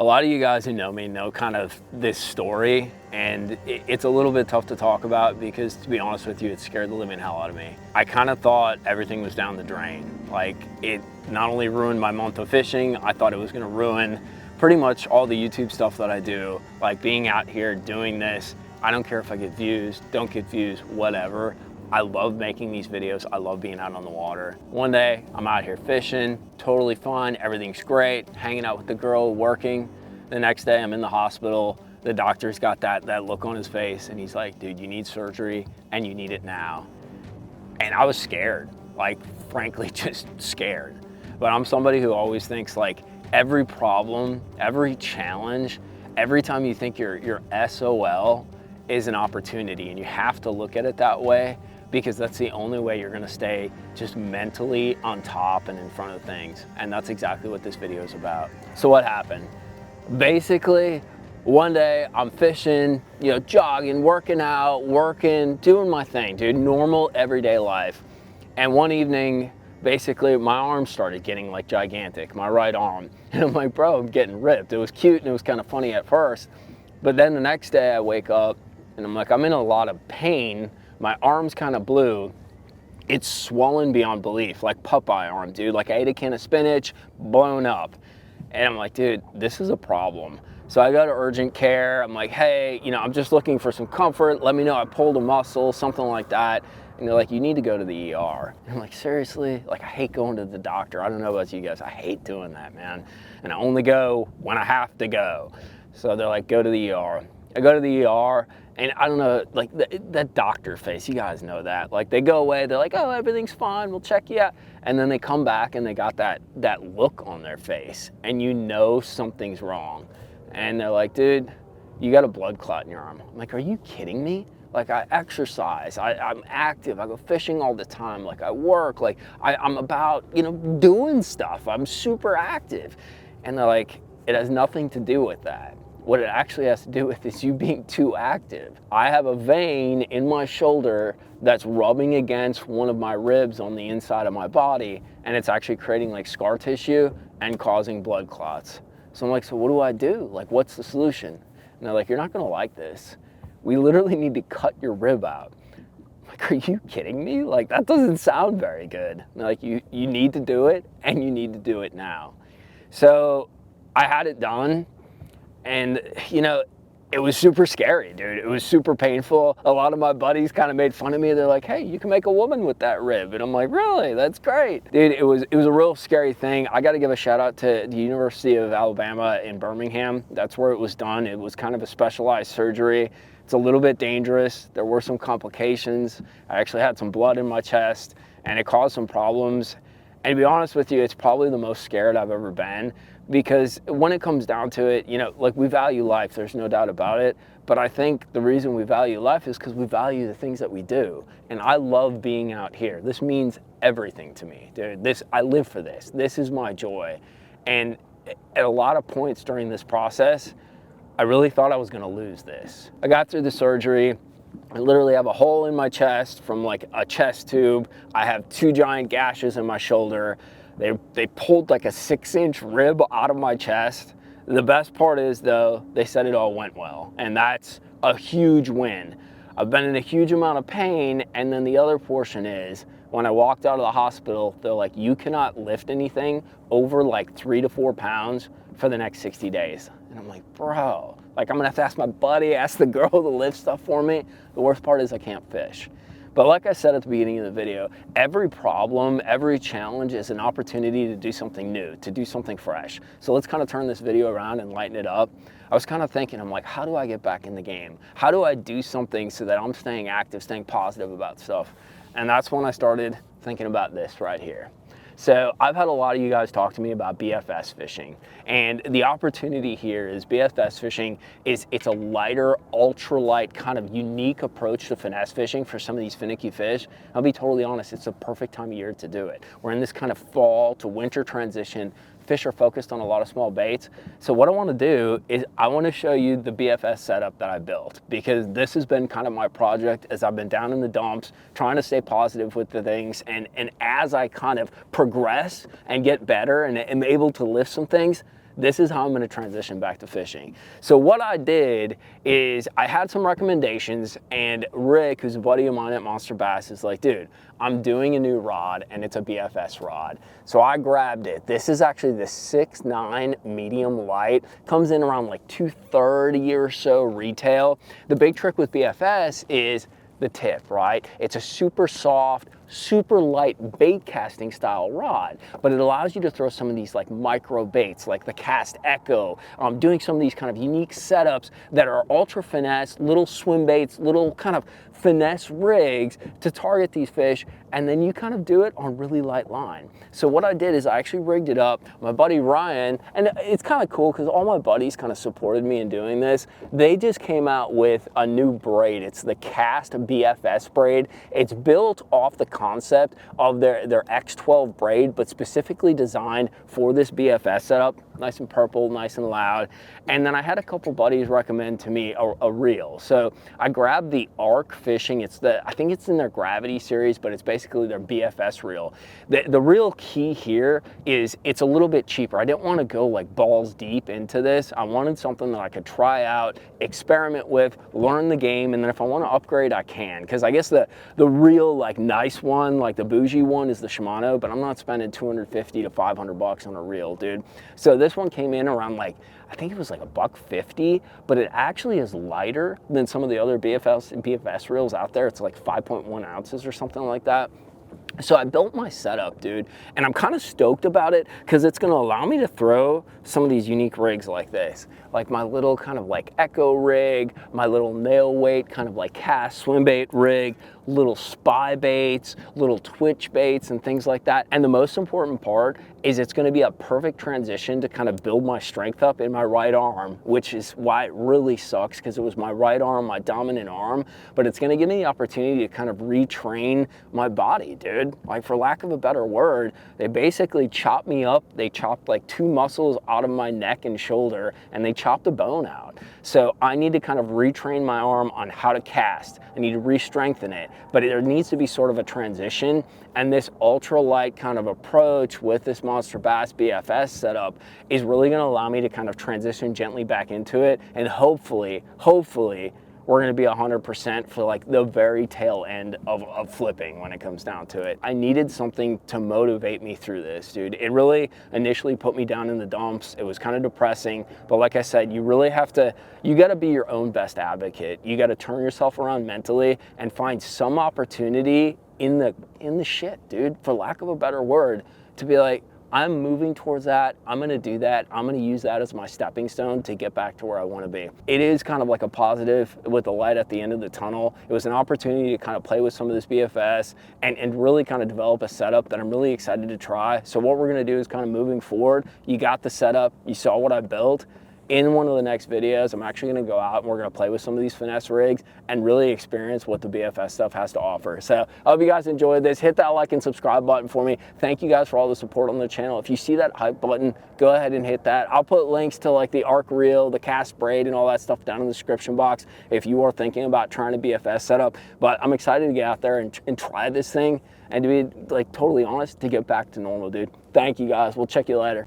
A lot of you guys who know me know kind of this story, and it's a little bit tough to talk about because, to be honest with you, it scared the living hell out of me. I kind of thought everything was down the drain. Like, it not only ruined my month of fishing, I thought it was gonna ruin pretty much all the YouTube stuff that I do. Like, being out here doing this, I don't care if I get views, don't get views, whatever. I love making these videos. I love being out on the water. One day, I'm out here fishing, totally fine, everything's great, hanging out with the girl, working. The next day, I'm in the hospital. The doctor's got that look on his face, and he's like, dude, you need surgery, and you need it now. And I was scared, like, frankly, just scared. But I'm somebody who always thinks, like, every problem, every challenge, every time you think you're SOL is an opportunity, and you have to look at it that way, because that's the only way you're gonna stay just mentally on top and in front of things. And that's exactly what this video is about. So what happened? Basically, one day I'm fishing, you know, jogging, working out, doing my thing, dude, normal everyday life. And one evening, basically my arm started getting like gigantic, my right arm. And I'm like, bro, I'm getting ripped. It was cute and it was kind of funny at first. But then the next day I wake up and I'm like, I'm in a lot of pain. My arm's kind of blue. It's swollen beyond belief, like Popeye arm, dude. Like I ate a can of spinach, blown up. And I'm like, dude, this is a problem. So I go to urgent care. I'm like, hey, you know, I'm just looking for some comfort. Let me know I pulled a muscle, something like that. And they're like, you need to go to the ER. And I'm like, seriously? Like, I hate going to the doctor. I don't know about you guys. I hate doing that, man. And I only go when I have to go. So they're like, go to the ER. I go to the ER. And I don't know, like that doctor face, you guys know that. Like they go away, they're like, oh, everything's fine, we'll check you out. And then they come back and they got that look on their face and you know something's wrong. And they're like, dude, you got a blood clot in your arm. I'm like, are you kidding me? Like I exercise, I'm active, I go fishing all the time, like I work, like I'm about, you know, doing stuff, I'm super active. And they're like, it has nothing to do with that. What it actually has to do with is you being too active. I have a vein in my shoulder that's rubbing against one of my ribs on the inside of my body, and it's actually creating like scar tissue and causing blood clots. So I'm like, so what do I do? Like, what's the solution? And they're like, you're not gonna like this. We literally need to cut your rib out. I'm like, are you kidding me? Like, that doesn't sound very good. And they're like, you need to do it, and you need to do it now. So I had it done. And, you know, it was super scary, dude. It was super painful. A lot of my buddies kind of made fun of me. They're like, hey, you can make a woman with that rib. And I'm like, really? That's great. Dude, it was a real scary thing. I got to give a shout out to the University of Alabama in Birmingham. That's where it was done. It was kind of a specialized surgery. It's a little bit dangerous. There were some complications. I actually had some blood in my chest and it caused some problems. And to be honest with you, it's probably the most scared I've ever been, because when it comes down to it, you know, like we value life, there's no doubt about it. But I think the reason we value life is because we value the things that we do. And I love being out here. This means everything to me, dude. I live for this. This is my joy. And at a lot of points during this process, I really thought I was gonna lose this. I got through the surgery. I literally have a hole in my chest from like a chest tube. I have 2 giant gashes in my shoulder. They pulled like a 6-inch rib out of my chest. The best part is though, they said it all went well, and that's a huge win. I've been in a huge amount of pain, and then the other portion is when I walked out of the hospital, they're like, you cannot lift anything over like 3 to 4 pounds for the next 60 days. And I'm like, bro, like I'm gonna have to ask my buddy, ask the girl to lift stuff for me. The worst part is I can't fish. But like I said at the beginning of the video, every problem, every challenge is an opportunity to do something new, to do something fresh. So let's kind of turn this video around and lighten it up. I was kind of thinking, I'm like, how do I get back in the game? How do I do something so that I'm staying active, staying positive about stuff? And that's when I started thinking about this right here. So I've had a lot of you guys talk to me about BFS fishing, and the opportunity here is BFS fishing it's a lighter, ultralight kind of unique approach to finesse fishing for some of these finicky fish. I'll be totally honest, it's the perfect time of year to do it. We're in this kind of fall to winter transition. Fish are focused on a lot of small baits. So what I want to do is I want to show you the BFS setup that I built, because this has been kind of my project as I've been down in the dumps trying to stay positive with the things, and as I kind of progress and get better and am able to lift some things, this is how I'm gonna transition back to fishing. So what I did is I had some recommendations, and Rick, who's a buddy of mine at Monster Bass, is like, dude, I'm doing a new rod and it's a BFS rod. So I grabbed it. This is actually the 6'9" medium light. Comes in around like $230 or so retail. The big trick with BFS is the tip, right? It's a super soft, super light bait casting style rod, but it allows you to throw some of these like micro baits, like the Cast Echo, doing some of these kind of unique setups that are ultra finesse, little swim baits, little kind of finesse rigs to target these fish, and then you kind of do it on really light line. So what I did is I actually rigged it up. My buddy Ryan, and it's kind of cool because all my buddies kind of supported me in doing this. They just came out with a new braid. It's the Cast BFS braid. It's built off the concept of their X12 braid, but specifically designed for this BFS setup. Nice and purple, nice and loud. And then I had a couple buddies recommend to me a reel. So I grabbed the Arc Fishing. I think it's in their Gravity series, but it's basically their BFS reel. The real key here is it's a little bit cheaper. I didn't want to go like balls deep into this. I wanted something that I could try out, experiment with, learn the game, and then if I want to upgrade, I can. Because I guess the real like nice one, like the bougie one, is the Shimano, but I'm not spending $250 to $500 on a reel, dude. So this one came in around like, I think it was like $150, but it actually is lighter than some of the other BFS reels out there. It's like 5.1 ounces or something like that. So I built my setup, dude, and I'm kind of stoked about it because it's going to allow me to throw some of these unique rigs like this, like my little kind of like Echo rig, my little nail weight kind of like Cast swim bait rig, little spy baits, little twitch baits and things like that. And the most important part is it's going to be a perfect transition to kind of build my strength up in my right arm, which is why it really sucks, because it was my right arm, my dominant arm, but it's going to give me the opportunity to kind of retrain my body, dude. Like, for lack of a better word, they basically chopped me up. They chopped like 2 muscles out of my neck and shoulder, and they chopped the bone out. So I need to kind of retrain my arm on how to cast. I need to re-strengthen it, but there needs to be sort of a transition, and this ultralight kind of approach with this Monster Bass BFS setup is really going to allow me to kind of transition gently back into it, and hopefully we're going to be 100% for like the very tail end of flipping when it comes down to it. I needed something to motivate me through this, dude. It really initially put me down in the dumps. It was kind of depressing, but like I said, you really have to, you got to be your own best advocate. You got to turn yourself around mentally and find some opportunity in the shit, dude, for lack of a better word, to be like, I'm moving towards that. I'm going to do that. I'm going to use that as my stepping stone to get back to where I want to be. It is kind of like a positive with the light at the end of the tunnel. It was an opportunity to kind of play with some of this BFS and really kind of develop a setup that I'm really excited to try. So what we're going to do is kind of moving forward. You got the setup. You saw what I built. In one of the next videos, I'm actually going to go out and we're going to play with some of these finesse rigs and really experience what the BFS stuff has to offer. So I hope you guys enjoyed this. Hit that like and subscribe button for me. Thank you guys for all the support on the channel. If you see that hype button, go ahead and hit that. I'll put links to like the Arc reel, the Cast braid, and all that stuff down in the description box if you are thinking about trying a BFS setup. But I'm excited to get out there and try this thing, and to be like totally honest, to get back to normal, dude. Thank you guys. We'll check you later.